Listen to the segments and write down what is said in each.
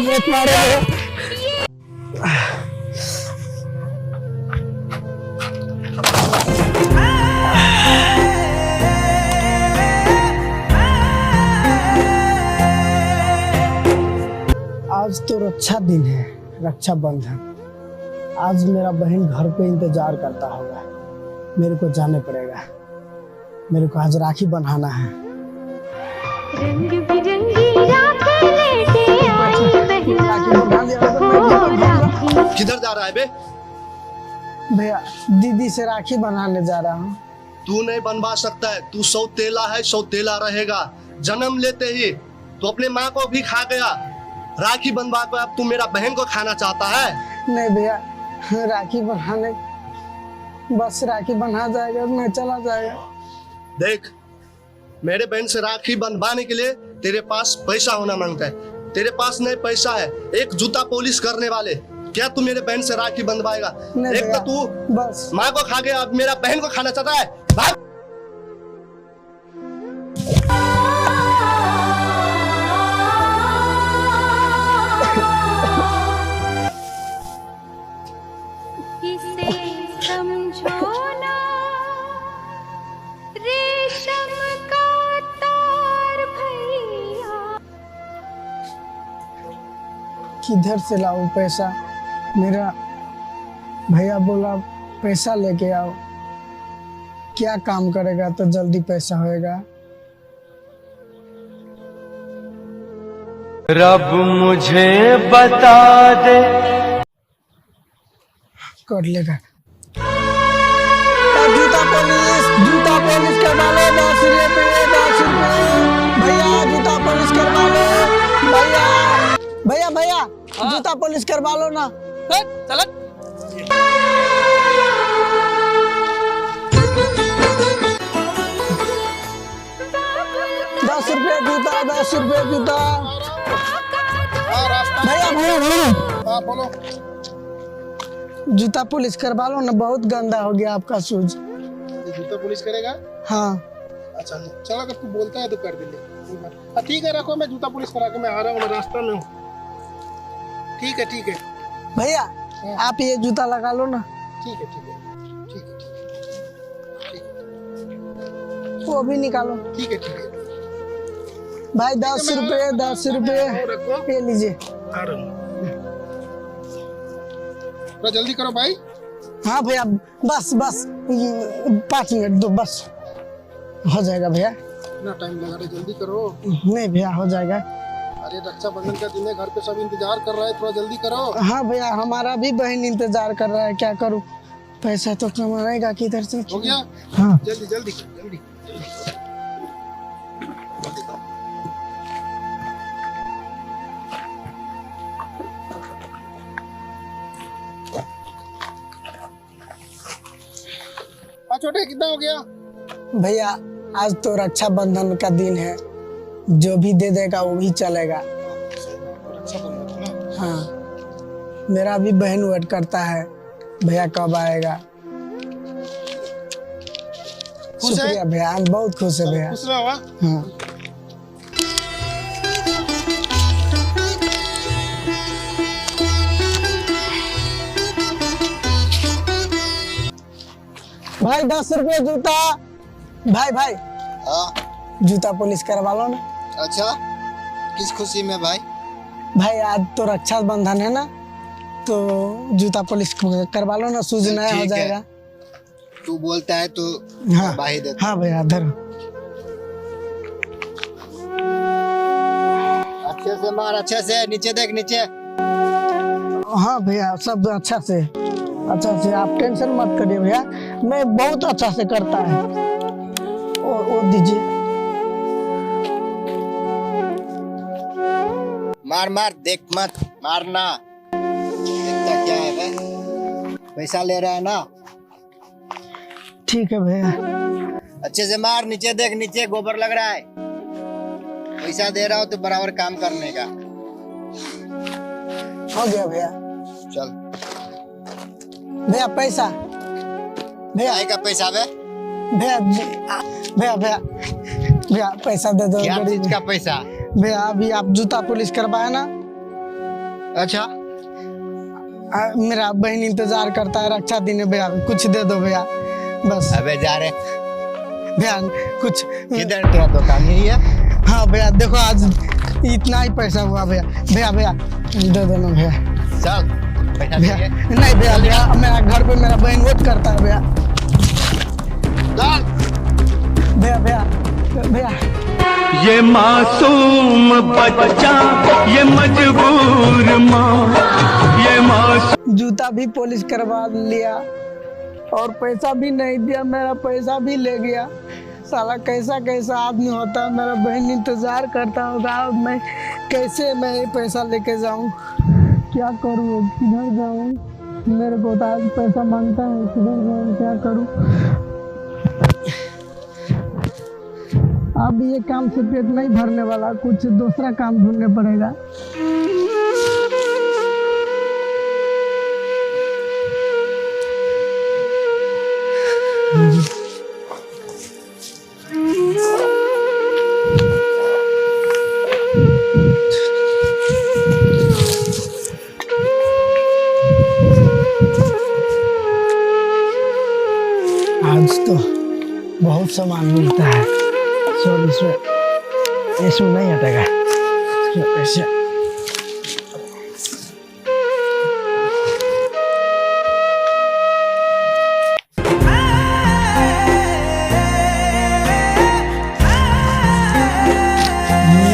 मत मारो भैया। आज तो रक्षा दिन है, रक्षा बंधन। आज मेरा बहन घर पे इंतजार करता होगा, मेरे को जाने पड़ेगा। मेरे को आज राखी बंधाना है। रंग बिरंगी राखी लेके आई बहना। किधर जा रहा है बे? भैया दीदी से राखी बनाने जा रहा हूँ। तू नहीं बनवा सकता है, तू सौतेला है, सौतेला रहेगा। जन्म लेते ही तू अपने माँ को भी खा गया, राखी बनवा कर अब तू मेरा बहन को खाना चाहता है? नहीं भैया, राखी बनाने बस राखी बना जाएगा, मैं चला जाएगा। देख, मेरे बहन से राखी बनवाने के लिए तेरे पास पैसा होना मांगता है। तेरे पास नहीं पैसा है, एक जूता पॉलिश करने वाले, क्या तू मेरे बहन से राखी बनवाएगा? एक तो तू बस माँ को खा गया, अब मेरा बहन को खाना चाहता है। भाग। किधर से लाऊं पैसा? मेरा भैया बोला पैसा लेके आओ। क्या काम करेगा तो जल्दी पैसा होएगा? रब मुझे बता दे। कर लेगा। जूता पॉलिश करवा लो, 10 रुपये 10 रुपये। भैया जूता पॉलिश करवा लो। भैया भैया जूता पॉलिश करवा लो ना। चल 10 रुपये जूता, 10 रुपये जूता। भैया भैया भैया बोलो। जूता पॉलिश करवा लो ना, बहुत गंदा हो गया आपका शूज। जूता पॉलिश करेगा? हाँ अच्छा चलो, अगर तू बोलता है तो कर देंगे। ठीक है, रखो, मैं जूता पॉलिश करा के मैं आ रहा हूँ, मैं रास्ता में हूँ। ठीक है ठीक है भैया, आप ये जूता लगा लो ना। ठीक है ठीक है ठीक है ठीक है। वो भी निकालो। ठीक है ठीक है भाई 10 रुपये 10 रुपये ये लीजिए। आ रहा हूँ, थोड़ा जल्दी करो भाई। हाँ भैया, बस 5 मिनट दो, बस हो जाएगा भैया। इतना टाइम लगा रहे, जल्दी करो। नहीं भैया, हो जाएगा। अरे रक्षाबंधन का दिन है, घर पे सब इंतजार कर रहा है, थोड़ा जल्दी करो। हाँ भैया, हमारा भी बहन इंतजार कर रहा है, क्या करूँ? पैसा तो कमाएगा किधर से? हो गया? हाँ जल्दी जल्दी जल्दी। छोटे कितना हो गया? भैया आज तो रक्षाबंधन का दिन है, जो भी दे देगा वो भी चलेगा। हाँ, मेरा भी बहन वेट करता है, भैया कब आएगा। शुक्रिया भैया, बहुत खुश है भैया। खुश रहो। हाँ भाई 10 रुपये जूता। भाई भाई जूता पॉलिश करवा लो ना। अच्छा, किस खुशी में भाई? भाई आज तो रक्षाबंधन है ना, तो जूता पॉलिश करवा लो ना, शूज नया हो जाएगा। तू बोलता है तो हाँ भाई देता। हाँ भैया धरो। अच्छे से मार, अच्छे से, नीचे देख नीचे। हाँ भैया, सब अच्छा से आप टेंशन मत करिए भैया, मैं बहुत अच्छा से करता है। वो दीजिए। मार मार, देख मत मारना। देखता क्या है बे? पैसा ले रहा है ना? ठीक है भैया। अच्छे से मार, नीचे देख नीचे, गोबर लग रहा है। पैसा दे रहा हो तो बराबर काम करने का। हो गया भैया। चल भैया पैसा। भैया का पैसा बे? भैया भैया भैया भैया पैसा दे दो। क्या चीज का पैसा? भैया अभी आप जूता पॉलिश करवाए ना, अच्छा मेरा बहन इंतजार करता है, रक्षा दिन है भैया, कुछ दे दो भैया बस। अबे जा रहे भैया कुछ। किधर तेरा दुकान यही है? हाँ भैया देखो आज इतना ही पैसा हुआ भैया। भैया भैया दे देना भैया। चल पैसा भैया चाहिए? नहीं भैया, भैया मेरा घर पे मेरा बहन वेट करता है भैया। चल भैया भैया भैया ये मासूम बच्चा, ये मजबूर माँ, ये मासूम। जूता भी पॉलिश करवा लिया और पैसा भी नहीं दिया, मेरा पैसा भी ले गया। साला कैसा कैसा आदमी होता है। मेरा बहन इंतजार करता होगा, अब मैं कैसे मैं ये पैसा लेके जाऊं, क्या करूं, किधर जाऊं। मेरे को तो आज पैसा मांगता है, किधर जाऊं, क्या करूं। अब ये काम से पेट नहीं भरने वाला, कुछ दूसरा काम ढूंढने पड़ेगा। आज तो बहुत सामान मिलता है, सॉरी इसमें नहीं हटेगा ऐसे। ये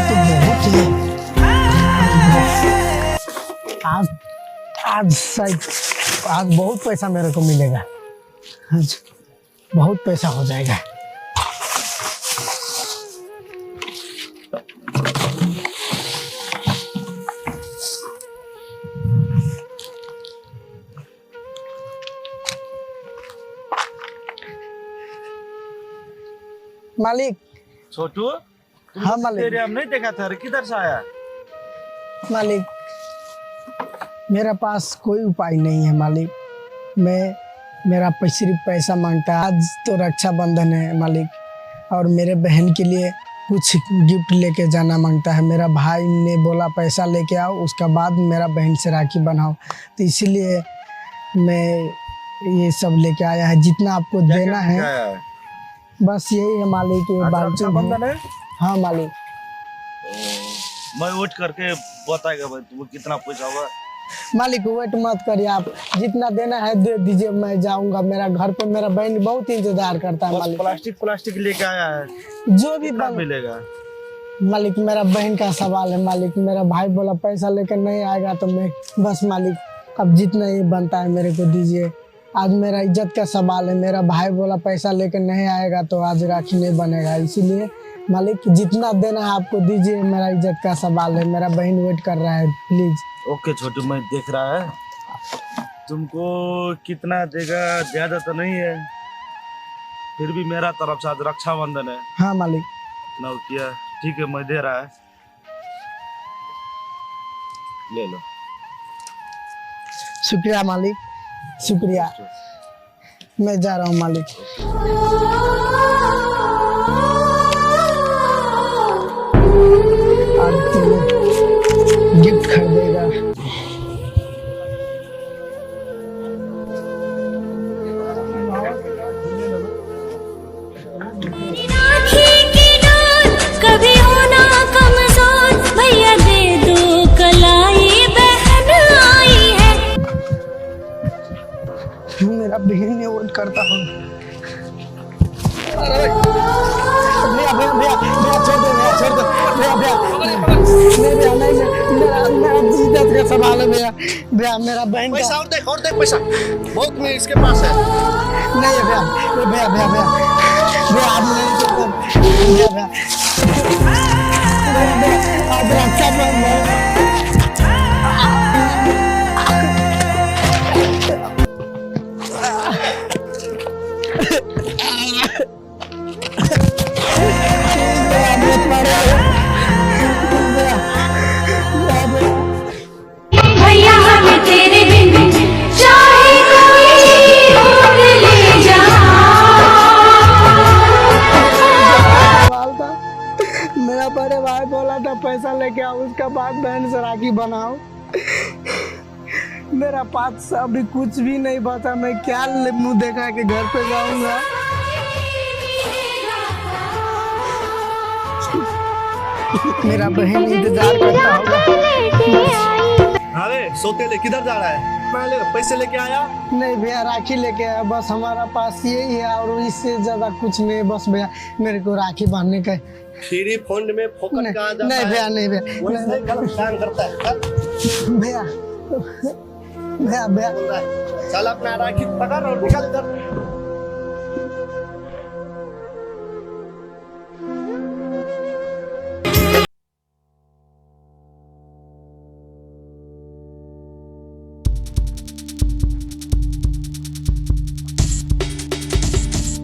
तो बहुत है। आज शायद आज बहुत पैसा मेरे को मिलेगा, आज बहुत पैसा हो जाएगा। मालिक। छोटू हाँ मालिक। तेरे हम नहीं देखा था, किधर से आया? मालिक मेरा पास कोई उपाय नहीं है मालिक, मेरा सिर्फ पैसा मांगता है। आज तो रक्षाबंधन है मालिक, और मेरे बहन के लिए कुछ गिफ्ट लेके जाना मांगता है। मेरा भाई ने बोला पैसा लेके आओ, उसका बाद मेरा बहन से राखी बनाओ, तो इसीलिए मैं ये सब लेके आया है। जितना आपको देना है बस यही है मालिक। ये रक्षाबंधन है? हाँ मालिक। मैं वेट करके बताएगा भाई तुम्हें कितना पैसा होगा। मालिक वेट मत करिए, आप जितना देना है दे दीजिए, मैं जाऊंगा। मेरा घर पे मेरा बहन बहुत इंतजार करता है मालिक। प्लास्टिक लेके आया है, जो भी मिलेगा मालिक, मेरा बहन का सवाल है मालिक। मेरा भाई बोला पैसा लेकर नहीं आएगा तो मैं बस मालिक अब जितना ये बनता है मेरे को दीजिए। आज मेरा इज्जत का सवाल है, मेरा भाई बोला पैसा लेकर नहीं आएगा तो आज राखी नहीं बनेगा, इसीलिए मालिक जितना देना है आपको दीजिए। मेरा इज्जत का सवाल है, मेरा बहन वेट कर रहा है, प्लीज। ओके छोटू, मैं देख रहा है तुमको कितना देगा, ज्यादा तो नहीं है, फिर भी मेरा तरफ से आज रक्षाबंधन है। हाँ मालिक। ना किया ठीक है, मैं दे रहा है, ले लो। शुक्रिया मालिक, शुक्रिया। मैं जा रहा हूँ मालिक। आज तो गिफ्ट खरीदेगा। राखी की डोर कभी होना कमजोर, भैया दे दो कलाई, बहन आई है। मेरा बहन ने वोट करता हूँ। भैया भैया भैया भैया छोड़ दो, भैया छोड़ दो, भैया भैया नहीं भैया नहीं, मेरा इज्जत का सवाल है भैया। भैया मेरा बहन का पैसा और देख पैसा बहुत में इसके पास है। नहीं है भैया भैया भैया भैया भैया आप नहीं तो भैया भैया भैया आप रक्षा बंधन भैया हमें तेरे बिन चाहे कोई और ले जा। सवाल था, मेरा बड़े भाई बोला था पैसा लेके आओ, उसका बाद बहन से राखी बनाओ। मेरा पास अभी कुछ भी नहीं बचा, मैं क्या मुंह देखा के घर पे जाऊंगा। मेरा बहन इंतजार करता होगा। अरे सोतेले किधर जा रहा है? पैसे लेके आया? नहीं भैया, राखी लेके आया, बस हमारा पास यही है और इससे ज्यादा कुछ नहीं। बस भैया मेरे को राखी बांधने का फ्री फंड में फोकट नहीं, कहाँ जाता नहीं है? भैया, नहीं भैया, वैसे गलत काम करता है। चल, भैया भैया भैया बोल रहा है। चल अपना राखी पकड़ और निकल इधर।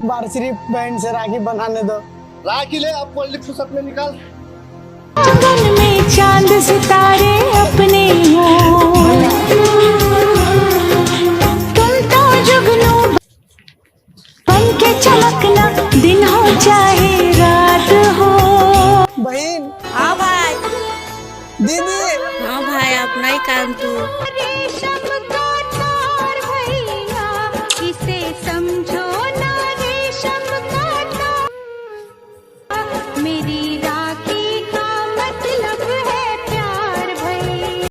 बार सिर्फ बहन से राखी बनाने दो। राखी ले, अब पल्ली फुसत में निकाल। आंगन में चांद सितारे अपने हो, तुम तो जुगनू बन के चमकना, दिन हो चाहे रात हो। बहन, हाँ भाई, दीदी, हाँ भाई, अपना ही काम तू।